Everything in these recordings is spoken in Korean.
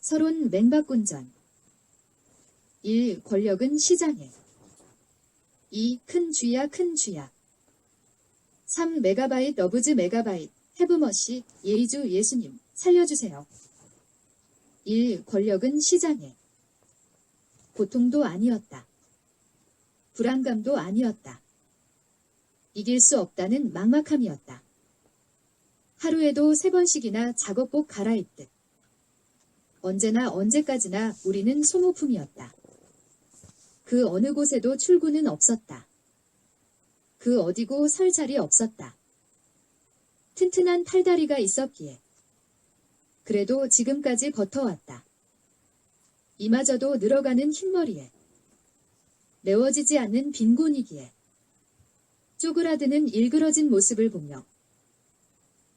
서론 맹박군전. 1. 권력은 시장에. 2. 큰 쥐야 큰 쥐야. 3. 메가바이트 러브즈 메가바이트 해브머시 예이주 예수님 살려주세요. 1. 권력은 시장에. 고통도 아니었다. 불안감도 아니었다. 이길 수 없다는 막막함이었다. 하루에도 3번씩이나 작업복 갈아입듯. 언제나 언제까지나 우리는 소모품이었다. 그 어느 곳에도 출구는 없었다. 그 어디고 설 자리 없었다. 튼튼한 팔다리가 있었기에. 그래도 지금까지 버텨왔다. 이마저도 늘어가는 흰머리에. 메워지지 않는 빈곤이기에. 쪼그라드는 일그러진 모습을 보며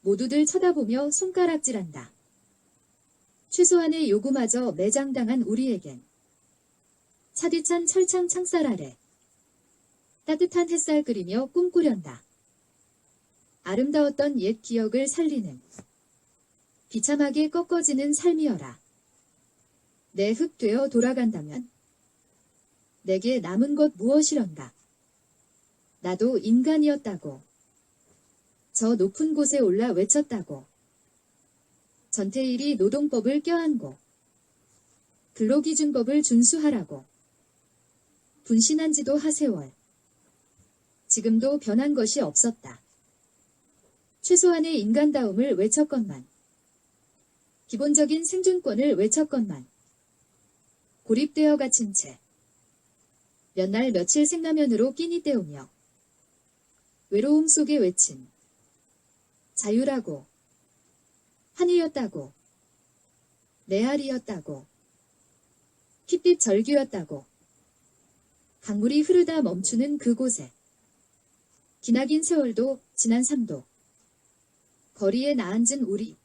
모두들 쳐다보며 손가락질한다. 최소한의 요구마저 매장당한 우리에겐 차디찬 철창 창살 아래 따뜻한 햇살 그리며 꿈꾸련다. 아름다웠던 옛 기억을 살리는 비참하게 꺾어지는 삶이여라. 내 흙 되어 돌아간다면 내게 남은 것 무엇이런가. 나도 인간이었다고. 저 높은 곳에 올라 외쳤다고. 전태일이 노동법을 껴안고 근로기준법을 준수하라고. 분신한 지도 하세월. 지금도 변한 것이 없었다. 최소한의 인간다움을 외쳤건만. 기본적인 생존권을 외쳤건만. 고립되어 갇힌 채 몇 날 며칠 생라면으로 끼니 때우며 외로움 속에 외친 자유라고. 한이였다고. 메아리였다고. 핏빛 절규였다고. 강물이 흐르다 멈추는 그곳에 기나긴 세월도 지난 삶도 거리에 나앉은 우리.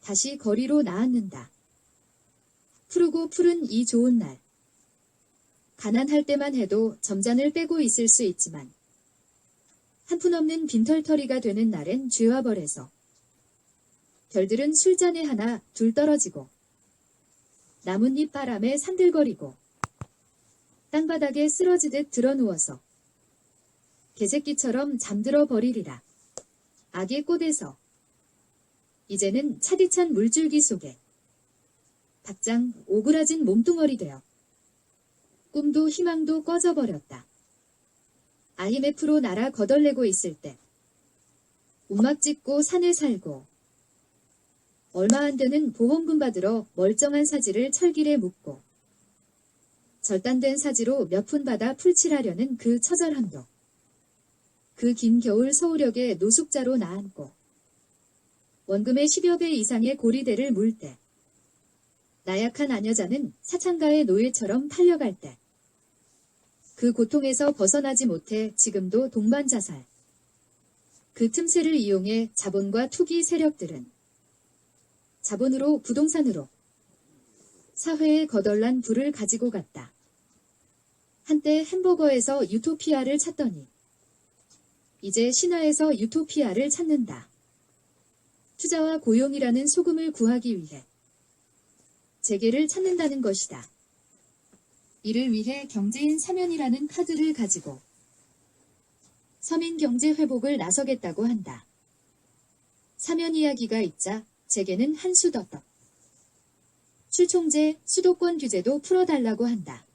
다시 거리로 나앉는다. 푸르고 푸른 이 좋은 날. 가난할 때만 해도 점잔을 빼고 있을 수 있지만 한푼 없는 빈털터리가 되는 날엔 죄와 벌에서 별들은 술잔에 하나 둘 떨어지고 나뭇잎 바람에 산들거리고 땅바닥에 쓰러지듯 드러누워서 개새끼처럼 잠들어 버리리라. 악의 꽃에서 이제는 차디찬 물줄기 속에 박장 오그라진 몸뚱어리 되어 꿈도 희망도 꺼져버렸다. IMF로 날아 거덜내고 있을 때 움막 짓고 산에 살고 얼마 안 되는 보험금 받으러 멀쩡한 사지를 철길에 묻고 절단된 사지로 몇 푼 받아 풀칠하려는 그 처절함도 그 긴 겨울 서울역에 노숙자로 나앉고 원금의 10여 배 이상의 고리대를 물 때 나약한 아녀자는 사창가의 노예처럼 팔려갈 때 그 고통에서 벗어나지 못해 지금도 동반자살. 그 틈새를 이용해 자본과 투기 세력들은 자본으로 부동산으로 사회에 거덜난 부를 가지고 갔다. 한때 햄버거에서 유토피아를 찾더니 이제 신화에서 유토피아를 찾는다. 투자와 고용이라는 소금을 구하기 위해 재계를 찾는다는 것이다. 이를 위해 경제인 사면이라는 카드를 가지고 서민 경제 회복을 나서겠다고 한다. 사면 이야기가 있자 재계는 한수 더. 출총제, 수도권 규제도 풀어달라고 한다.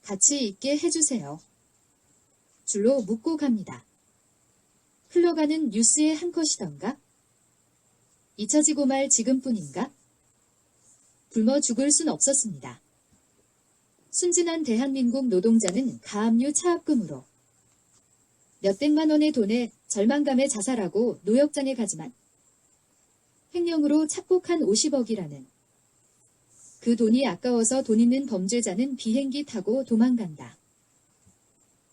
같이 있게 해주세요. 줄로 묶고 갑니다. 흘러가는 뉴스의 한 컷이던가? 잊혀지고 말 지금뿐인가? 굶어 죽을 순 없었습니다. 순진한 대한민국 노동자는 가압류 차압금으로 몇백만 원의 돈에 절망감에 자살하고 노역장에 가지만 횡령으로 착복한 50억이라는 그 돈이 아까워서 돈 있는 범죄자는 비행기 타고 도망간다.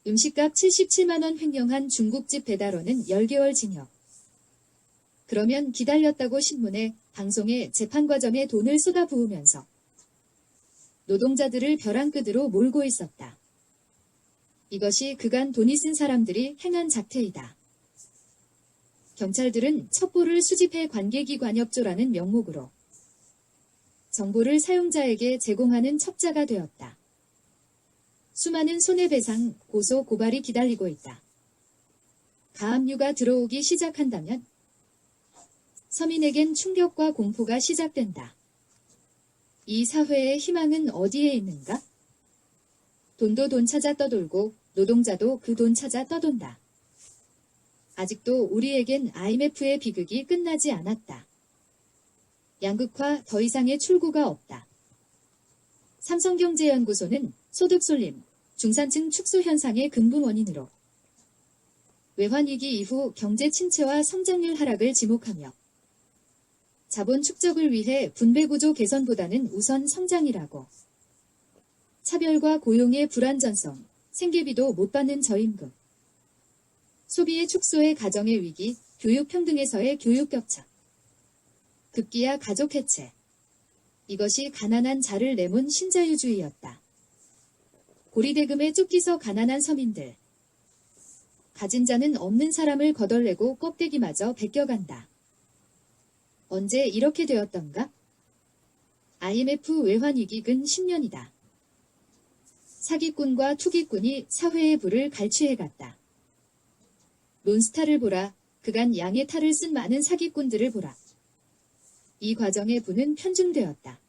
음식값 77만 원 횡령한 중국집 배달원은 10개월 징역. 그러면 기다렸다고 신문에 방송에 재판 과정에 돈을 쏟아부으면서 노동자들을 벼랑끝으로 몰고 있었다. 이것이 그간 돈이 쓴 사람들이 행한 작태이다. 경찰들은 첩보를 수집해 관계기관 협조라는 명목으로 정보를 사용자에게 제공하는 첩자가 되었다. 수많은 손해배상, 고소, 고발이 기다리고 있다. 가압류가 들어오기 시작한다면 서민에겐 충격과 공포가 시작된다. 이 사회의 희망은 어디에 있는가? 돈도 돈 찾아 떠돌고 노동자도 그 돈 찾아 떠돈다. 아직도 우리에겐 IMF의 비극이 끝나지 않았다. 양극화 더 이상의 출구가 없다. 삼성경제연구소는 소득 쏠림, 중산층 축소 현상의 근본 원인으로 외환위기 이후 경제 침체와 성장률 하락을 지목하며 자본 축적을 위해 분배구조 개선보다는 우선 성장이라고 차별과 고용의 불안전성, 생계비도 못 받는 저임금, 소비의 축소에 가정의 위기, 교육 평등에서의 교육 격차, 급기야 가족 해체. 이것이 가난한 자를 내몬 신자유주의였다. 고리대금에 쫓기서 가난한 서민들. 가진 자는 없는 사람을 거덜내고 껍데기마저 벗겨간다. 언제 이렇게 되었던가? IMF 외환위기 근 10년이다. 사기꾼과 투기꾼이 사회의 불을 갈취해갔다. 론스타를 보라. 그간 양의 탈을 쓴 많은 사기꾼들을 보라. 이 과정의 부는 편중되었다.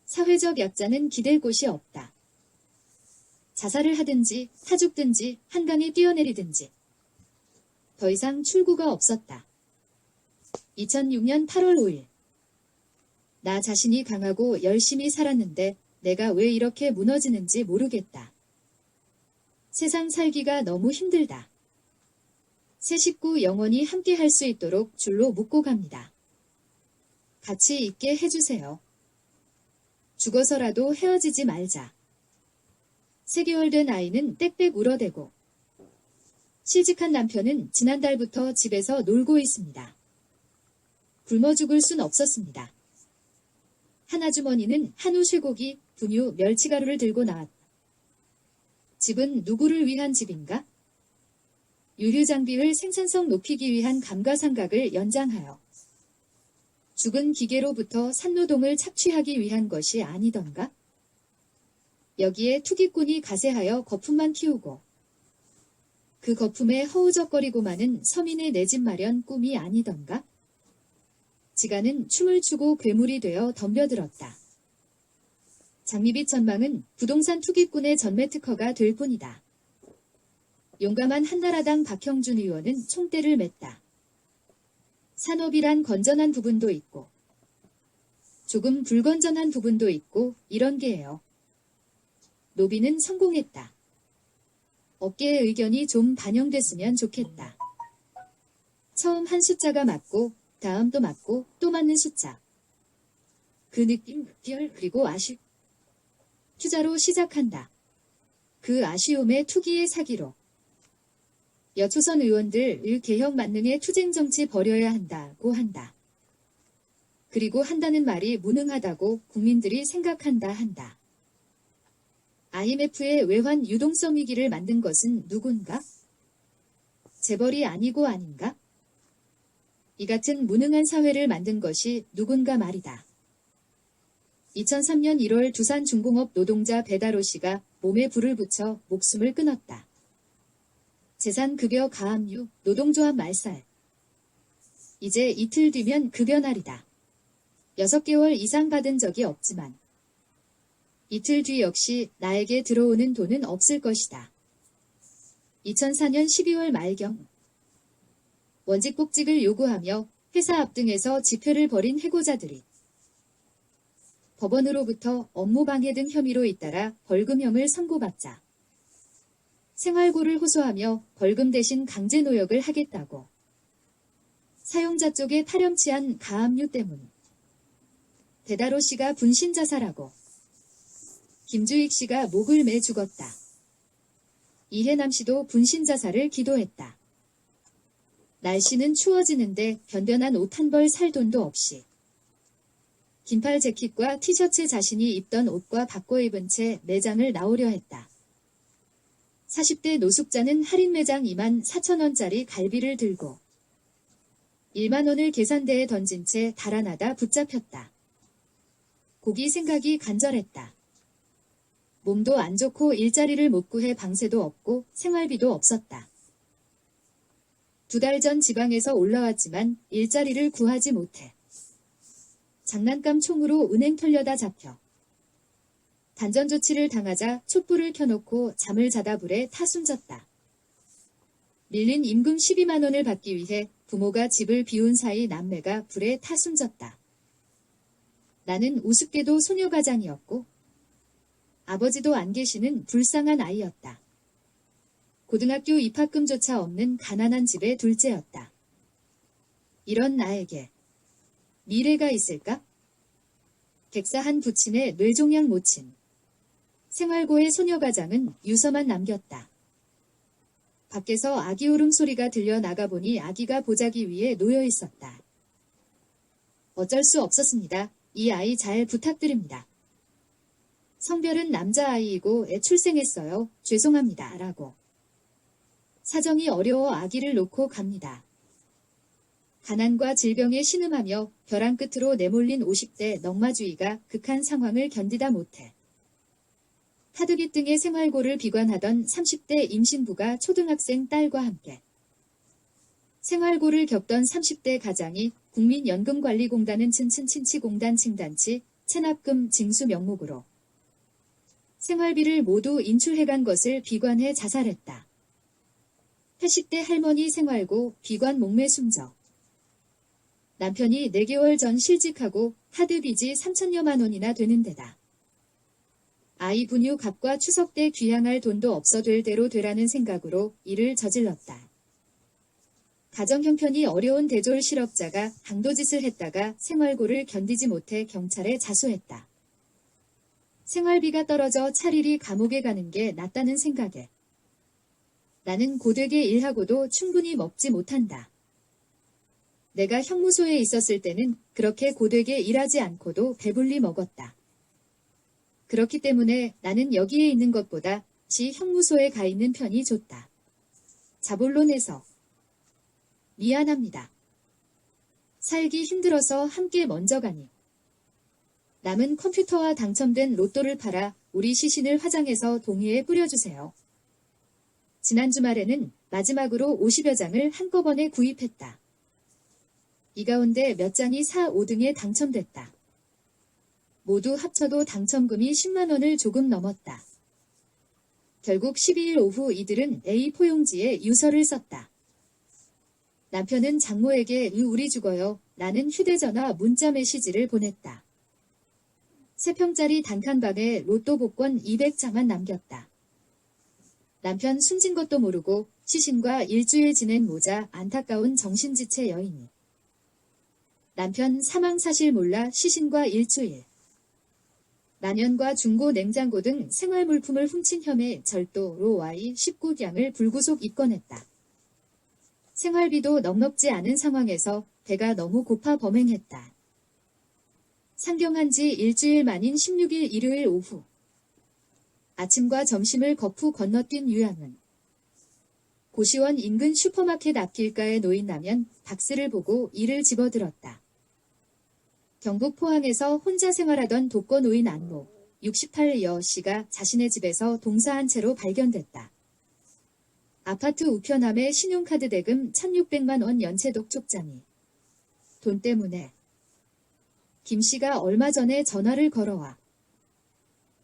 사회적 약자는 기댈 곳이 없다. 자살을 하든지 타 죽든지 한강에 뛰어내리든지 더 이상 출구가 없었다. 2006년 8월 5일 나 자신이 강하고 열심히 살았는데 내가 왜 이렇게 무너지는지 모르겠다. 세상 살기가 너무 힘들다. 새 식구 영원히 함께 할 수 있도록 줄로 묶고 갑니다. 같이 있게 해주세요. 죽어서라도 헤어지지 말자. 3개월 된 아이는 땡땡 울어대고 실직한 남편은 지난달부터 집에서 놀고 있습니다. 굶어 죽을 순 없었습니다. 한 아주머니는 한우 쇠고기, 분유, 멸치가루를 들고 나왔다. 집은 누구를 위한 집인가? 유휴장비를 생산성 높이기 위한 감가상각을 연장하여 죽은 기계로부터 산노동을 착취하기 위한 것이 아니던가? 여기에 투기꾼이 가세하여 거품만 키우고 그 거품에 허우적거리고 마는 서민의 내 집 마련 꿈이 아니던가? 지가는 춤을 추고 괴물이 되어 덤벼들었다. 장미빛 전망은 부동산 투기꾼의 전매 특허가 될 뿐이다. 용감한 한나라당 박형준 의원은 총대를 맸다. 산업이란 건전한 부분도 있고 조금 불건전한 부분도 있고 이런 게예요. 노비는 성공했다. 업계의 의견이 좀 반영됐으면 좋겠다. 처음 한 숫자가 맞고 다음 또 맞고 또 맞는 숫자. 그 느낌, 별 그리고 아쉬움. 투자로 시작한다. 그 아쉬움에 투기의 사기로. 여초선 의원들 개혁 만능의 투쟁 정치 벌여야 한다고 한다. 그리고 한다는 말이 무능하다고 국민들이 생각한다 한다. IMF의 외환 유동성 위기를 만든 것은 누군가? 재벌이 아니고 아닌가? 이 같은 무능한 사회를 만든 것이 누군가 말이다. 2003년 1월 두산중공업 노동자 배다로 씨가 몸에 불을 붙여 목숨을 끊었다. 재산급여 가압류, 노동조합 말살. 이제 이틀 뒤면 급여 날이다. 6개월 이상 받은 적이 없지만 이틀 뒤 역시 나에게 들어오는 돈은 없을 것이다. 2004년 12월 말경 원직 복직을 요구하며 회사 앞 등에서 집회를 벌인 해고자들이 법원으로부터 업무방해 등 혐의로 잇따라 벌금형을 선고받자 생활고를 호소하며 벌금 대신 강제노역을 하겠다고 사용자 쪽에 파렴치한 가압류 때문 배다로 씨가 분신자살하고 김주익 씨가 목을 매 죽었다. 이해남 씨도 분신자살을 기도했다. 날씨는 추워지는데 변변한 옷 한 벌 살 돈도 없이 긴팔 재킷과 티셔츠 자신이 입던 옷과 바꿔 입은 채 매장을 나오려 했다. 40대 노숙자는 할인 매장 24,000원짜리 갈비를 들고 1만 원을 계산대에 던진 채 달아나다 붙잡혔다. 고기 생각이 간절했다. 몸도 안 좋고 일자리를 못 구해 방세도 없고 생활비도 없었다. 2달 전 지방에서 올라왔지만 일자리를 구하지 못해. 장난감 총으로 은행 털려다 잡혀. 단전 조치를 당하자 촛불을 켜놓고 잠을 자다 불에 타 숨졌다. 밀린 임금 12만 원을 받기 위해 부모가 집을 비운 사이 남매가 불에 타 숨졌다. 나는 우습게도 소녀가장이었고 아버지도 안 계시는 불쌍한 아이였다. 고등학교 입학금조차 없는 가난한 집의 둘째였다. 이런 나에게 미래가 있을까? 객사한 부친의 뇌종양 모친. 생활고의 소녀가장은 유서만 남겼다. 밖에서 아기 울음소리가 들려 나가보니 아기가 보자기 위에 놓여 있었다. 어쩔 수 없었습니다. 이 아이 잘 부탁드립니다. 성별은 남자아이이고 애 출생했어요. 죄송합니다. 라고. 사정이 어려워 아기를 놓고 갑니다. 가난과 질병에 신음하며 벼랑 끝으로 내몰린 50대 넝마주의가 극한 상황을 견디다 못해 타드깃 등의 생활고를 비관하던 30대 임신부가 초등학생 딸과 함께 생활고를 겪던 30대 가장이 국민연금관리공단은 친친친치공단 칭단치 체납금 징수 명목으로 생활비를 모두 인출해간 것을 비관해 자살했다. 80대 할머니 생활고 비관 목매 숨져. 남편이 4개월 전 실직하고 하드빚이 3천여만 원이나 되는 데다. 아이 분유 값과 추석 때 귀향할 돈도 없어 될 대로 되라는 생각으로 일을 저질렀다. 가정 형편이 어려운 대졸 실업자가 강도짓을 했다가 생활고를 견디지 못해 경찰에 자수했다. 생활비가 떨어져 차라리 감옥에 가는 게 낫다는 생각에 나는 고되게 일하고도 충분히 먹지 못한다. 내가 형무소에 있었을 때는 그렇게 고되게 일하지 않고도 배불리 먹었다. 그렇기 때문에 나는 여기에 있는 것보다 지 형무소에 가 있는 편이 좋다. 자본론에서 미안합니다. 살기 힘들어서 함께 먼저 가니. 남은 컴퓨터와 당첨된 로또를 팔아 우리 시신을 화장해서 동의에 뿌려주세요. 지난 주말에는 마지막으로 50여 장을 한꺼번에 구입했다. 이 가운데 몇 장이 4, 5등에 당첨됐다. 모두 합쳐도 당첨금이 10만 원을 조금 넘었다. 결국 12일 오후 이들은 A 포용지에 유서를 썼다. 남편은 장모에게 우리 죽어요. 라는 휴대전화 문자 메시지를 보냈다. 3평짜리 단칸방에 로또 복권 200장만 남겼다. 남편 숨진 것도 모르고 시신과 일주일 지낸 모자 안타까운 정신지체 여인이. 남편 사망 사실 몰라 시신과 일주일. 라면과 중고 냉장고 등 생활물품을 훔친 혐의 절도로 Y 19경을 불구속 입건했다. 생활비도 넉넉지 않은 상황에서 배가 너무 고파 범행했다. 상경한 지 일주일 만인 16일 일요일 오후. 아침과 점심을 거푸 건너뛴 유양은 고시원 인근 슈퍼마켓 앞길가에 놓인 라면 박스를 보고 이를 집어들었다. 경북 포항에서 혼자 생활하던 독거노인 안모 68여 씨가 자신의 집에서 동사한 채로 발견됐다. 아파트 우편함에 신용카드 대금 1,600만 원 연체독 촉장이. 돈 때문에. 김 씨가 얼마 전에 전화를 걸어와.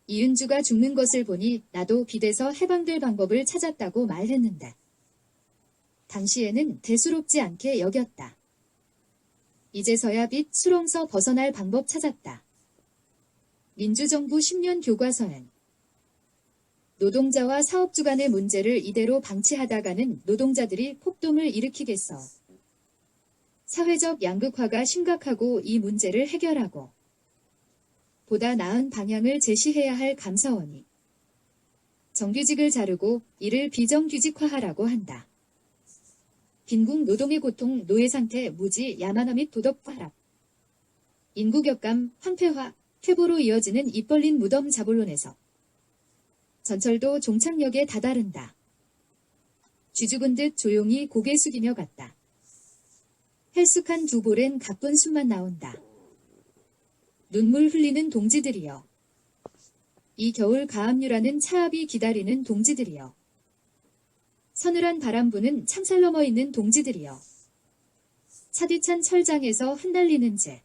이은주가 죽는 것을 보니 나도 빚에서 해방될 방법을 찾았다고 말했는데. 당시에는 대수롭지 않게 여겼다. 이제서야 빚 수렁서 벗어날 방법 찾았다. 민주정부 10년 교과서엔 노동자와 사업주 간의 문제를 이대로 방치하다가는 노동자들이 폭동을 일으키겠어. 사회적 양극화가 심각하고 이 문제를 해결하고 보다 나은 방향을 제시해야 할 감사원이 정규직을 자르고 이를 비정규직화하라고 한다. 빈궁 노동의 고통, 노예 상태, 무지, 야만화 및 도덕 파락. 인구격감, 황폐화, 퇴보로 이어지는 입 벌린 무덤 자본론에서 전철도 종착역에 다다른다. 쥐 죽은 듯 조용히 고개 숙이며 갔다. 헬쑥한 두 볼엔 가쁜 숨만 나온다. 눈물 흘리는 동지들이여. 이 겨울 가압류라는 차압이 기다리는 동지들이여. 서늘한 바람 부는 창살 넘어 있는 동지들이여. 차디찬 철장에서 흩날리는 재.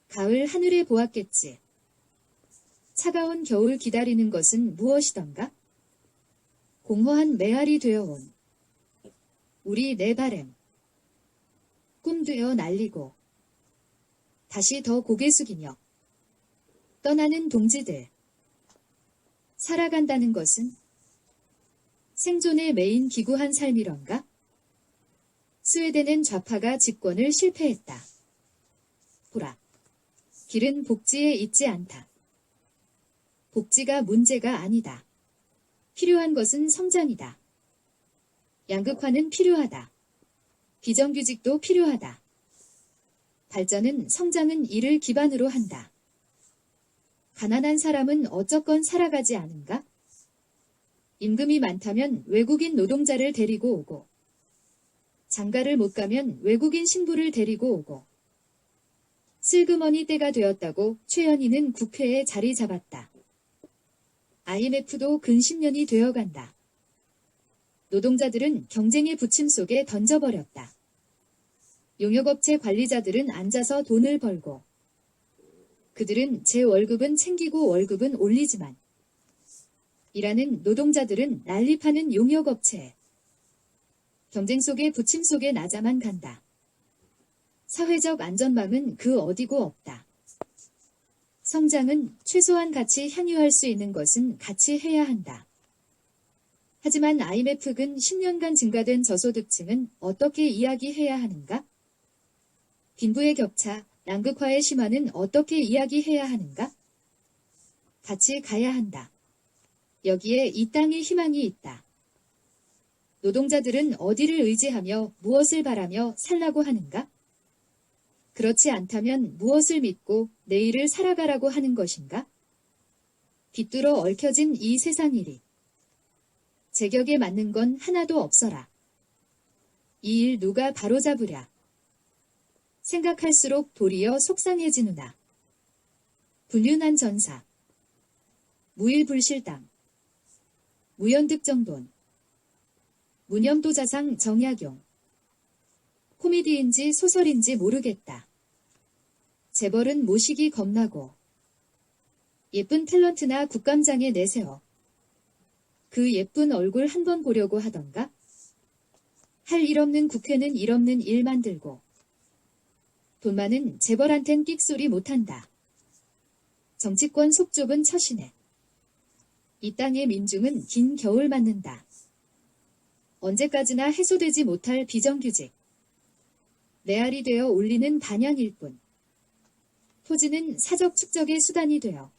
가을 하늘에 보았겠지. 차가운 겨울 기다리는 것은 무엇이던가? 공허한 메아리 되어온 우리 내 바램. 꿈되어 날리고 다시 더 고개 숙이며 떠나는 동지들. 살아간다는 것은 생존에 매인 기구한 삶이런가? 스웨덴은 좌파가 집권을 실패했다. 보라. 길은 복지에 있지 않다. 복지가 문제가 아니다. 필요한 것은 성장이다. 양극화는 필요하다. 비정규직도 필요하다. 발전은 성장은 이를 기반으로 한다. 가난한 사람은 어쩌건 살아가지 않은가? 임금이 많다면 외국인 노동자를 데리고 오고, 장가를 못 가면 외국인 신부를 데리고 오고, 슬그머니 때가 되었다고 최현희는 국회에 자리 잡았다. IMF도 근 10년이 되어간다. 노동자들은 경쟁의 부침 속에 던져버렸다. 용역업체 관리자들은 앉아서 돈을 벌고, 그들은 제 월급은 챙기고 월급은 올리지만, 일하는 노동자들은 난립하는 용역업체에 경쟁 속에 부침 속에 나자만 간다. 사회적 안전망은 그 어디고 없다. 성장은 최소한 같이 향유할 수 있는 것은 같이 해야 한다. 하지만 IMF 근 10년간 증가된 저소득층은 어떻게 이야기해야 하는가? 빈부의 격차, 양극화의 심화는 어떻게 이야기해야 하는가? 같이 가야 한다. 여기에 이 땅에 희망이 있다. 노동자들은 어디를 의지하며 무엇을 바라며 살라고 하는가? 그렇지 않다면 무엇을 믿고 내일을 살아가라고 하는 것인가? 빗뚫어 얽혀진 이 세상 일이 제격에 맞는 건 하나도 없어라. 이 일 누가 바로잡으랴. 생각할수록 도리어 속상해지누나. 불륜한 전사. 무일불실당. 무연득정돈. 무념도자상 정약용. 코미디인지 소설인지 모르겠다. 재벌은 모시기 겁나고 예쁜 탤런트나 국감장에 내세워 그 예쁜 얼굴 한 번 보려고 하던가? 할 일 없는 국회는 일 없는 일 만들고 돈 많은 재벌한텐 끽소리 못한다. 정치권 속 좁은 처신에 이 땅의 민중은 긴 겨울 맞는다. 언제까지나 해소되지 못할 비정규직. 메아리 되어 울리는 반향일 뿐. 토지는 사적 축적의 수단이 되어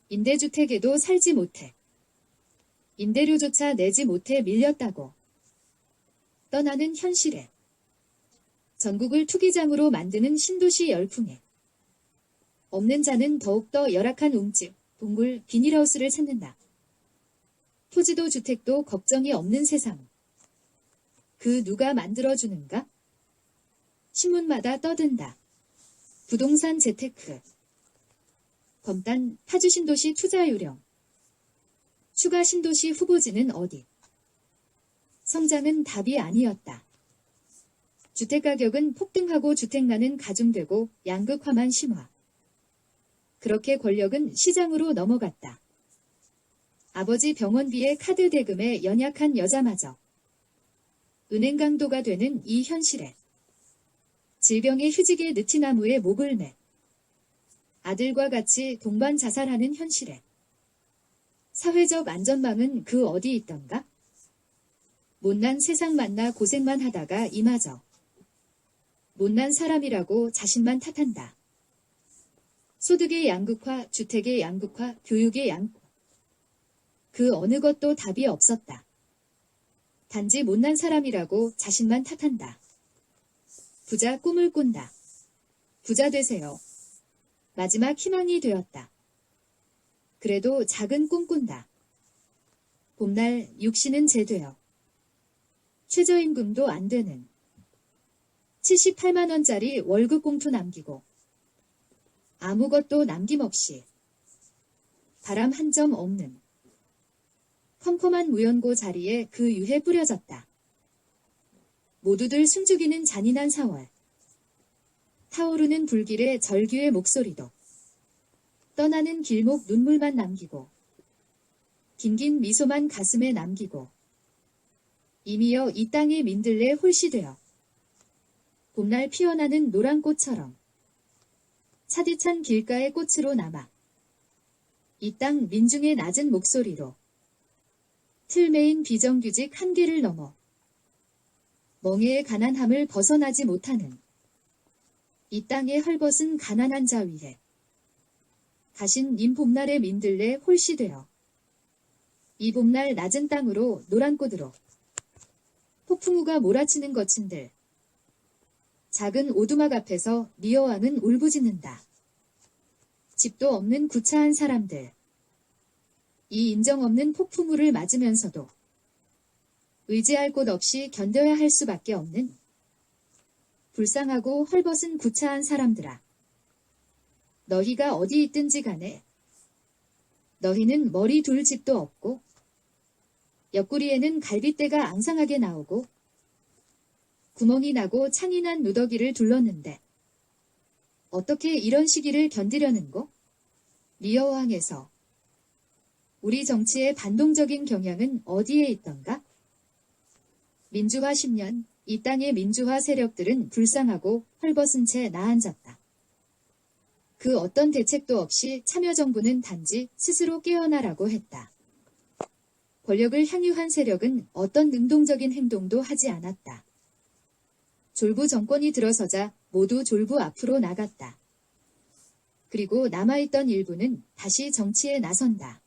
임대주택에도 살지 못해. 임대료조차 내지 못해 밀렸다고. 떠나는 현실에. 전국을 투기장으로 만드는 신도시 열풍에. 없는 자는 더욱더 열악한 웅집, 동굴, 비닐하우스를 찾는다. 토지도 주택도 걱정이 없는 세상. 그 누가 만들어주는가? 신문마다 떠든다. 부동산 재테크. 검단 파주 신도시 투자 요령. 추가 신도시 후보지는 어디? 성장은 답이 아니었다. 주택가격은 폭등하고 주택난은 가중되고 양극화만 심화. 그렇게 권력은 시장으로 넘어갔다. 아버지 병원비에 카드 대금에 연약한 여자마저 은행 강도가 되는 이 현실에 질병의 휴직에 느티나무에 목을 매 아들과 같이 동반 자살하는 현실에 사회적 안전망은 그 어디 있던가? 못난 세상 만나 고생만 하다가 이마저 못난 사람이라고 자신만 탓한다. 소득의 양극화, 주택의 양극화, 교육의 양극화. 그 어느 것도 답이 없었다. 단지 못난 사람이라고 자신만 탓한다. 부자 꿈을 꾼다. 부자 되세요. 마지막 희망이 되었다. 그래도 작은 꿈 꾼다. 봄날 육신은 제되어 최저임금도 안 되는 78만 원짜리 월급 봉투 남기고 아무것도 남김없이. 바람 한 점 없는 컴컴한 무연고 자리에 그 유해 뿌려졌다. 모두들 숨죽이는 잔인한 4월. 타오르는 불길에 절규의 목소리도. 떠나는 길목 눈물만 남기고 긴긴 미소만 가슴에 남기고 이미여 이 땅의 민들레 홀씨되어 봄날 피어나는 노란 꽃처럼 차디찬 길가의 꽃으로 남아 이 땅 민중의 낮은 목소리로 틀매인 비정규직 한계를 넘어 멍에의 가난함을 벗어나지 못하는 이 땅의 헐벗은 가난한 자 위에 가신 님 봄날의 민들레 홀씨되어 이 봄날 낮은 땅으로 노란 꽃으로 폭풍우가 몰아치는 거친들 작은 오두막 앞에서 리어왕은 울부짖는다. 집도 없는 구차한 사람들. 이 인정 없는 폭풍우를 맞으면서도 의지할 곳 없이 견뎌야 할 수밖에 없는 불쌍하고 헐벗은 구차한 사람들아. 너희가 어디 있든지 간에 너희는 머리 둘 집도 없고 옆구리에는 갈빗대가 앙상하게 나오고 구멍이 나고 창이 난 누더기를 둘렀는데 어떻게 이런 시기를 견디려는고? 리어왕에서 우리 정치의 반동적인 경향은 어디에 있던가? 민주화 10년, 이 땅의 민주화 세력들은 불쌍하고 헐벗은 채 나앉았다. 그 어떤 대책도 없이 참여정부는 단지 스스로 깨어나라고 했다. 권력을 향유한 세력은 어떤 능동적인 행동도 하지 않았다. 졸부 정권이 들어서자 모두 졸부 앞으로 나갔다. 그리고 남아있던 일부는 다시 정치에 나선다.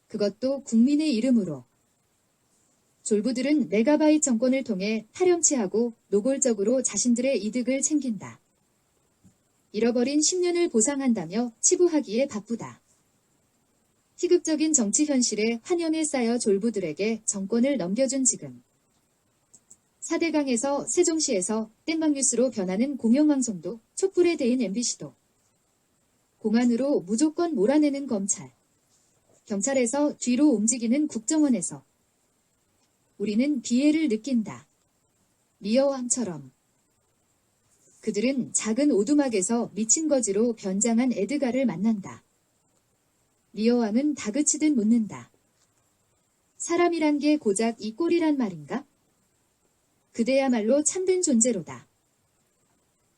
그것도 국민의 이름으로. 졸부들은 메가바이트 정권을 통해 타령치하고 노골적으로 자신들의 이득을 챙긴다. 잃어버린 10년을 보상한다며 치부하기에 바쁘다. 희극적인 정치 현실에 환연에 쌓여 졸부들에게 정권을 넘겨준 지금. 4대강에서 세종시에서 땡방뉴스로 변하는 공영방송도 촛불에 대인 MBC도 공안으로 무조건 몰아내는 검찰. 경찰에서 뒤로 움직이는 국정원에서 우리는 비애를 느낀다. 리어왕처럼. 그들은 작은 오두막에서 미친 거지로 변장한 에드가를 만난다. 리어왕은 다그치듯 묻는다. 사람이란 게 고작 이 꼴이란 말인가? 그대야말로 참된 존재로다.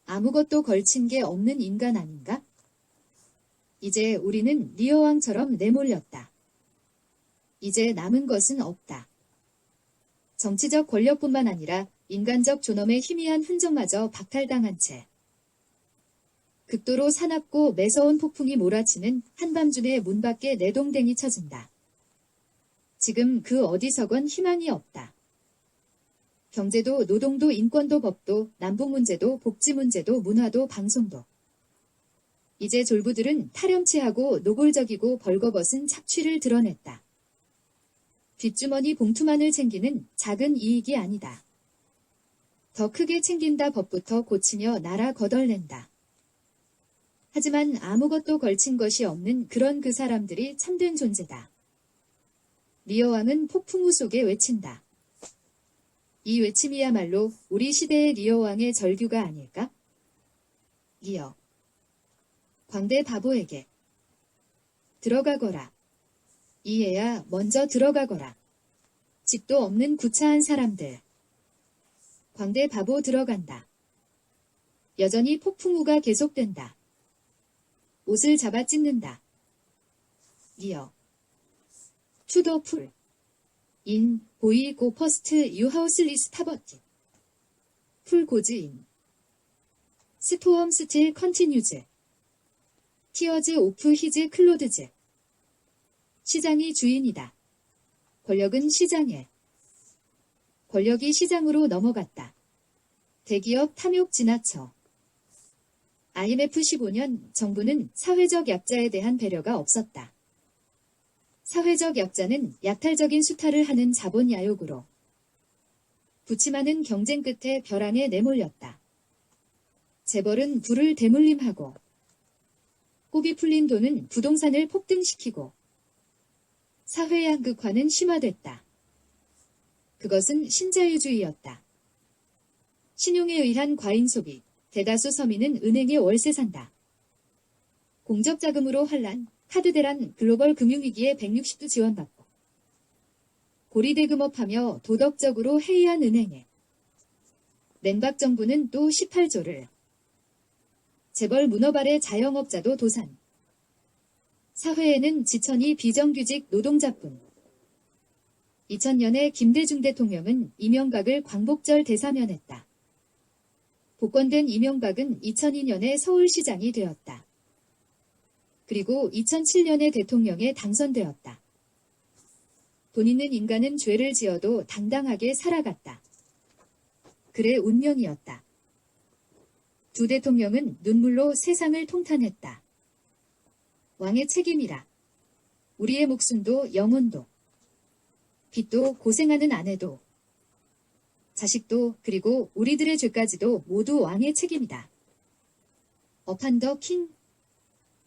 아무것도 걸친 게 없는 인간 아닌가? 이제 우리는 리어왕처럼 내몰렸다. 이제 남은 것은 없다. 정치적 권력뿐만 아니라 인간적 존엄의 희미한 흔적마저 박탈당한 채 극도로 사납고 매서운 폭풍이 몰아치는 한밤중에 문 밖에 내동댕이 쳐진다. 지금 그 어디서건 희망이 없다. 경제도 노동도 인권도 법도 남북 문제도 복지 문제도 문화도 방송도. 이제 졸부들은 타령치하고 노골적이고 벌거벗은 착취를 드러냈다. 뒷주머니 봉투만을 챙기는 작은 이익이 아니다. 더 크게 챙긴다 법부터 고치며 나라 거덜낸다. 하지만 아무것도 걸친 것이 없는 그런 그 사람들이 참된 존재다. 리어왕은 폭풍우 속에 외친다. 이 외침이야말로 우리 시대의 리어왕의 절규가 아닐까? 리어. 광대 바보에게. 들어가거라. 이해야 먼저 들어가거라. 집도 없는 구차한 사람들. 광대 바보 들어간다. 여전히 폭풍우가 계속된다. 옷을 잡아 찢는다. 리어. 투더풀. 인, 보이 고 퍼스트 유 하우슬리스 타버티. 풀 고즈인. 스토엄 스틸 컨티뉴즈. 티어즈 오프 히즈 클로드즈. 시장이 주인이다. 권력은 시장에. 권력이 시장으로 넘어갔다. 대기업 탐욕 지나쳐. IMF 15년 정부는 사회적 약자에 대한 배려가 없었다. 사회적 약자는 약탈적인 수탈을 하는 자본 야욕으로 부침하는 경쟁 끝에 벼랑에 내몰렸다. 재벌은 부를 대물림하고 호비 풀린 돈은 부동산을 폭등시키고 사회 양극화는 심화됐다. 그것은 신자유주의였다. 신용에 의한 과잉 소비, 대다수 서민은 은행에 월세 산다. 공적 자금으로 환란, 카드 대란, 글로벌 금융위기에 160도 지원받고 고리대금업하며 도덕적으로 해이한 은행에 냉박 정부는 또 18조를 재벌 문업 아래 자영업자도 도산. 사회에는 지천이 비정규직 노동자뿐. 2000년에 김대중 대통령은 이명박을 광복절 대사면했다. 복권된 이명박은 2002년에 서울시장이 되었다. 그리고 2007년에 대통령에 당선되었다. 돈 있는 인간은 죄를 지어도 당당하게 살아갔다. 그의 운명이었다. 두 대통령은 눈물로 세상을 통탄했다. 왕의 책임이라. 우리의 목숨도 영혼도. 빚도 고생하는 아내도. 자식도 그리고 우리들의 죄까지도 모두 왕의 책임이다. 업한 더 킹.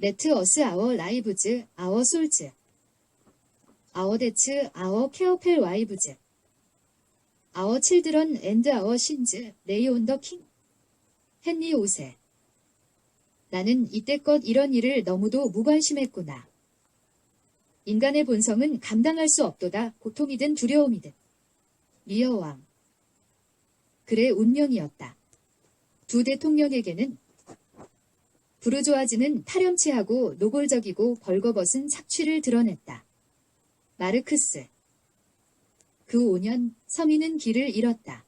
Let us our lives, our souls. Our debts, our careful wives. Our children and our sins lay on the king. 헨리 5세. 나는 이때껏 이런 일을 너무도 무관심했구나. 인간의 본성은 감당할 수 없도다. 고통이든 두려움이든. 리어 왕. 그의 운명이었다. 두 대통령에게는 부르주아지는 타령치하고 노골적이고 벌거벗은 착취를 드러냈다. 마르크스. 그 5년 서민은 길을 잃었다.